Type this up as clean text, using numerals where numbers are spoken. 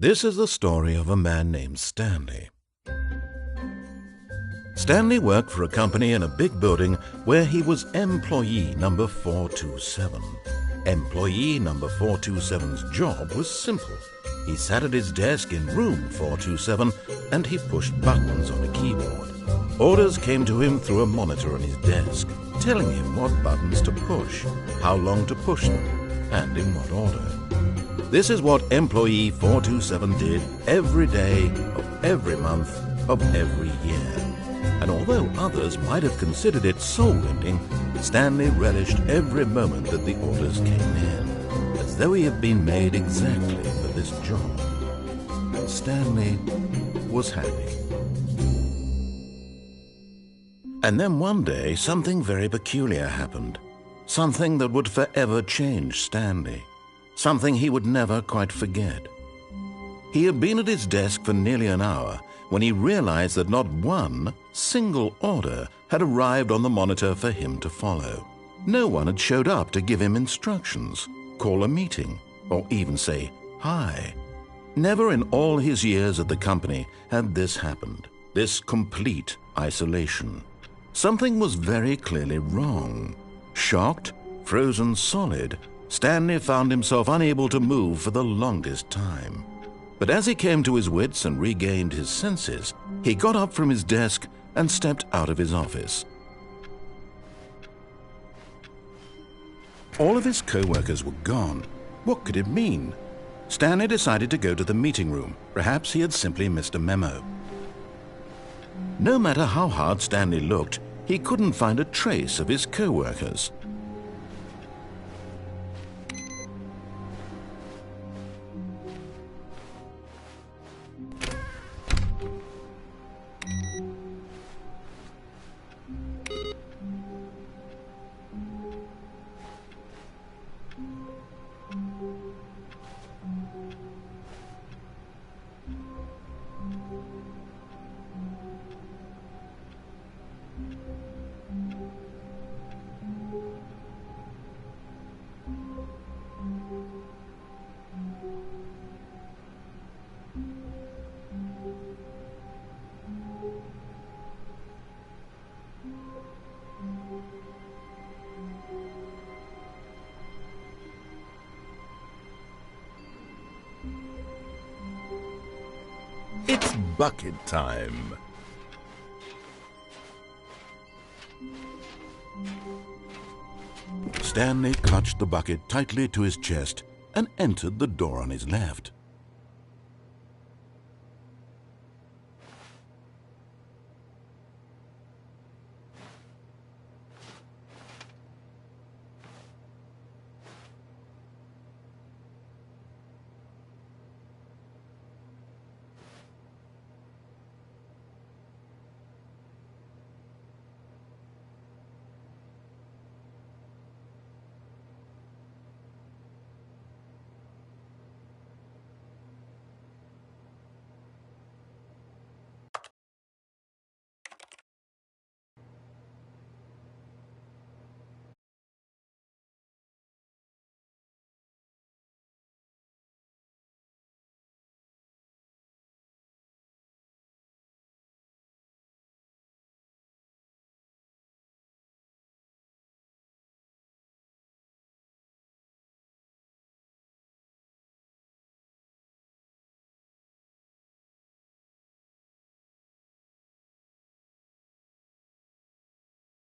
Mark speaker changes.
Speaker 1: This is the story of a man named Stanley. Stanley worked for a company in a big building where he was employee number 427. Employee number 427's job was simple. He sat at his desk in room 427 and he pushed buttons on a keyboard. Orders came to him through a monitor on his desk, telling him what buttons to push, how long to push them, and in what order. This is what employee 427 did every day of every month of every year. And although others might have considered it soul-rending, Stanley relished every moment that the orders came in, as though he had been made exactly for this job. And Stanley was happy. And then one day, something very peculiar happened. Something that would forever change Stanley. Something he would never quite forget. He had been at his desk for nearly an hour when he realized that not one single order had arrived on the monitor for him to follow. No one had showed up to give him instructions, call a meeting, or even say hi. Never in all his years at the company had this happened, this complete isolation. Something was very clearly wrong. Shocked, frozen solid, Stanley found himself unable to move for the longest time. But as he came to his wits and regained his senses, he got up from his desk and stepped out of his office. All of his co-workers were gone. What could it mean? Stanley decided to go to the meeting room. Perhaps he had simply missed a memo. No matter how hard Stanley looked, he couldn't find a trace of his co-workers. It's bucket time. Stanley clutched the bucket tightly to his chest and entered the door on his left.